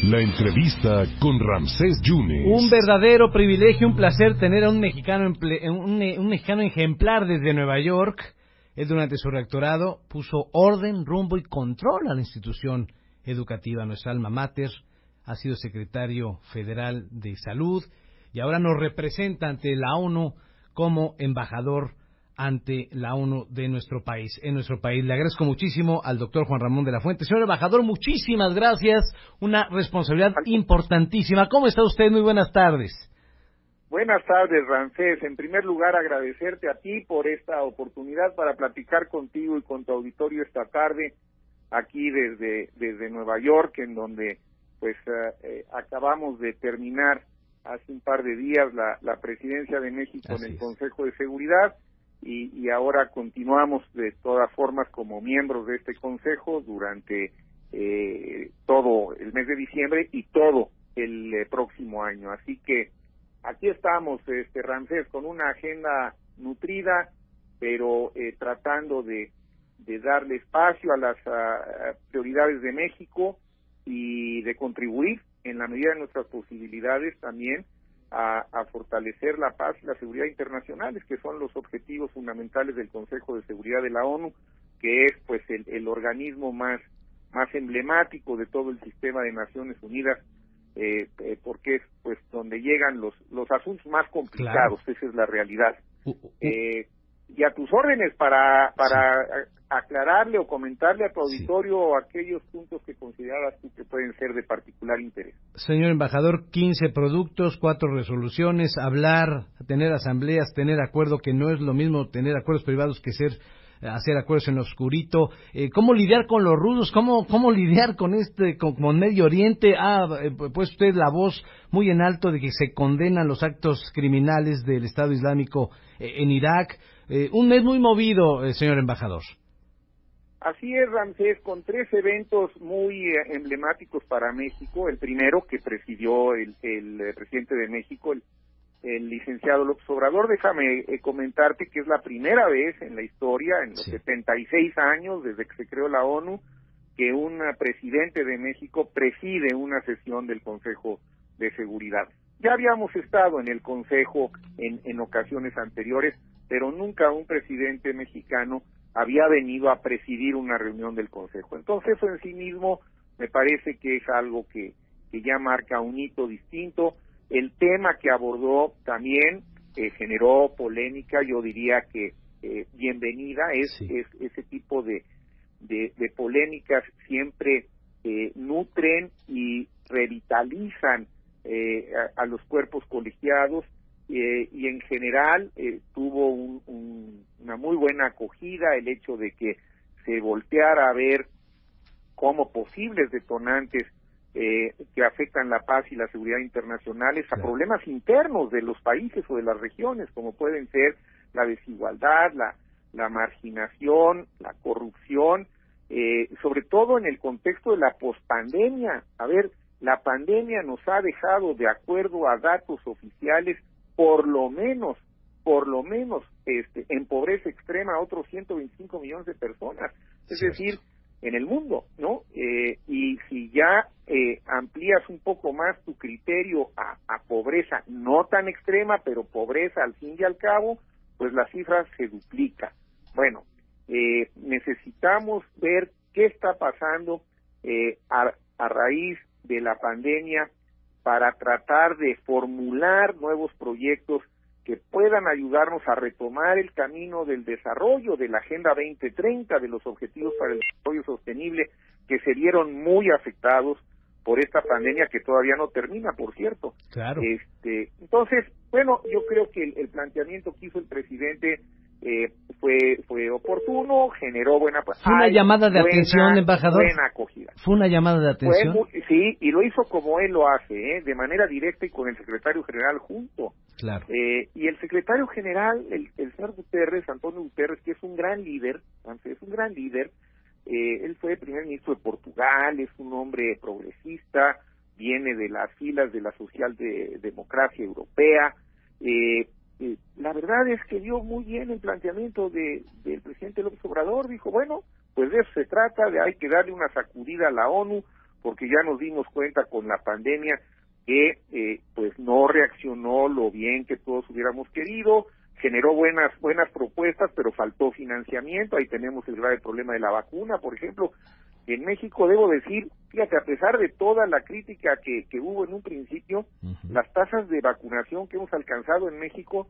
La entrevista con Ramsés Yunes. Un verdadero privilegio, un placer tener a un mexicano un mexicano ejemplar desde Nueva York. Él durante su rectorado puso orden, rumbo y control a la institución educativa, nuestra alma mater. Ha sido secretario federal de salud y ahora nos representa ante la ONU como embajador ante la ONU de nuestro país, en nuestro país. Le agradezco muchísimo al doctor Juan Ramón de la Fuente. Señor embajador, muchísimas gracias. Una responsabilidad importantísima. ¿Cómo está usted? Muy buenas tardes. Buenas tardes, Ramsés. En primer lugar, agradecerte a ti por esta oportunidad para platicar contigo y con tu auditorio esta tarde, aquí desde Nueva York, en donde pues acabamos de terminar hace un par de días la presidencia de México en el Consejo de Seguridad. Y ahora continuamos de todas formas como miembros de este consejo durante todo el mes de diciembre y todo el próximo año. Así que aquí estamos, Ramsés, con una agenda nutrida, pero tratando de darle espacio a las prioridades de México y de contribuir en la medida de nuestras posibilidades también a fortalecer la paz y la seguridad internacionales, que son los objetivos fundamentales del Consejo de Seguridad de la ONU, que es pues el organismo más emblemático de todo el sistema de Naciones Unidas, porque es pues donde llegan los asuntos más complicados. Claro. Esa es la realidad. Y a tus órdenes para aclararle o comentarle a tu auditorio aquellos puntos que consideras tú que pueden ser de particular interés. Señor embajador, 15 productos, 4 resoluciones, hablar, tener asambleas, tener acuerdo, que no es lo mismo tener acuerdos privados que hacer acuerdos en lo oscurito. ¿Cómo lidiar con los rusos? ¿Cómo lidiar con con Medio Oriente? Pues usted la voz muy en alto de que se condenan los actos criminales del Estado Islámico en Irak. Un mes muy movido, señor embajador. Así es, Ramsés, con 3 eventos muy emblemáticos para México. El primero, que presidió el presidente de México, el licenciado López Obrador. Déjame comentarte que es la primera vez en la historia, en los 76 años desde que se creó la ONU, que un presidente de México preside una sesión del Consejo de Seguridad. Ya habíamos estado en el Consejo en ocasiones anteriores, pero nunca un presidente mexicano había venido a presidir una reunión del Consejo. Entonces, eso en sí mismo me parece que es algo que ya marca un hito distinto. El tema que abordó también generó polémica, yo diría que bienvenida, ese tipo de polémicas siempre nutren y revitalizan a los cuerpos colegiados, y en general tuvo una muy buena acogida el hecho de que se volteara a ver cómo posibles detonantes que afectan la paz y la seguridad internacionales a problemas internos de los países o de las regiones, como pueden ser la desigualdad, la marginación, la corrupción, sobre todo en el contexto de la pospandemia. A ver, la pandemia nos ha dejado, de acuerdo a datos oficiales, por lo menos en pobreza extrema a otros 125 millones de personas, es decir, en el mundo, ¿no? Y si ya amplías un poco más tu criterio a pobreza no tan extrema, pero pobreza al fin y al cabo, pues la cifra se duplica. Bueno, necesitamos ver qué está pasando a raíz de la pandemia para tratar de formular nuevos proyectos que puedan ayudarnos a retomar el camino del desarrollo de la Agenda 2030, de los Objetivos para el Desarrollo Sostenible, que se vieron muy afectados por esta pandemia que todavía no termina, por cierto. Claro. Entonces, bueno, yo creo que el planteamiento que hizo el presidente fue oportuno, generó buena... ¿Fue una llamada de atención, embajador? Buena acogida. ¿Fue una llamada de atención? Sí, y lo hizo como él lo hace, de manera directa y con el secretario general junto. Claro. Y el secretario general, el señor Guterres, Antonio Guterres, que es un gran líder, él fue primer ministro de Portugal, es un hombre progresista, viene de las filas de la socialdemocracia europea. La verdad es que dio muy bien el planteamiento del presidente López Obrador. Dijo, bueno, pues de eso se trata, hay que darle una sacudida a la ONU, porque ya nos dimos cuenta con la pandemia que pues no reaccionó lo bien que todos hubiéramos querido, generó buenas propuestas, pero faltó financiamiento. Ahí tenemos el grave problema de la vacuna, por ejemplo. En México, debo decir, fíjate, a pesar de toda la crítica que hubo en un principio, las tasas de vacunación que hemos alcanzado en México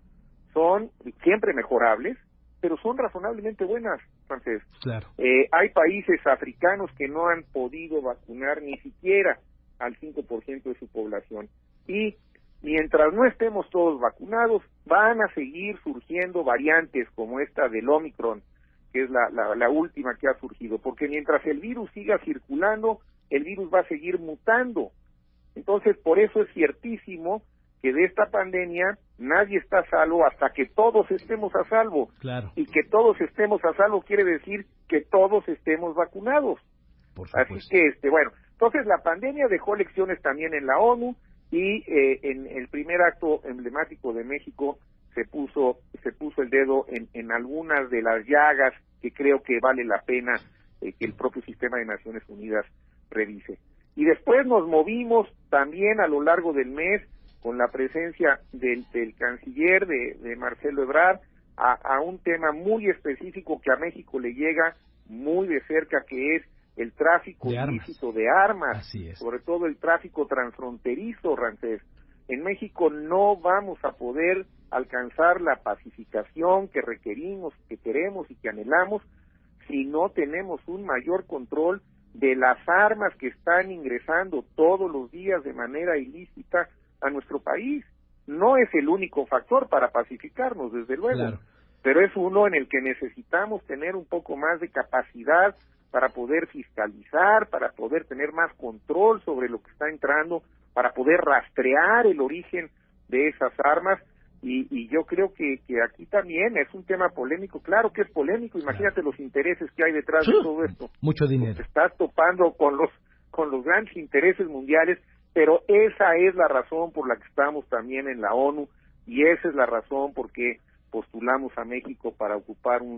son siempre mejorables, pero son razonablemente buenas, Francés. Claro. Hay países africanos que no han podido vacunar ni siquiera al 5% de su población. Y mientras no estemos todos vacunados, van a seguir surgiendo variantes como esta del Omicron, que es la última que ha surgido, porque mientras el virus siga circulando, el virus va a seguir mutando. Entonces, por eso es ciertísimo que de esta pandemia nadie está a salvo hasta que todos estemos a salvo. Claro. Y que todos estemos a salvo quiere decir que todos estemos vacunados. Por supuesto. Así que, bueno, entonces la pandemia dejó lecciones también en la ONU y en el primer acto emblemático de México se puso el dedo en algunas de las llagas que creo que vale la pena que el propio sistema de Naciones Unidas revise. Y después nos movimos también a lo largo del mes con la presencia del canciller, de Marcelo Ebrard, a un tema muy específico que a México le llega muy de cerca, que es el tráfico ilícito de armas. Así es. Sobre todo el tráfico transfronterizo, Rancés. En México no vamos a poder alcanzar la pacificación que requerimos, que queremos y que anhelamos si no tenemos un mayor control de las armas que están ingresando todos los días de manera ilícita a nuestro país. No es el único factor para pacificarnos, desde luego, claro, pero es uno en el que necesitamos tener un poco más de capacidad para poder fiscalizar, para poder tener más control sobre lo que está entrando, para poder rastrear el origen de esas armas, y yo creo que aquí también es un tema polémico. Claro que es polémico, imagínate los intereses que hay detrás de todo esto. Mucho dinero. Te estás topando con los grandes intereses mundiales, pero esa es la razón por la que estamos también en la ONU, y esa es la razón por qué postulamos a México para ocupar un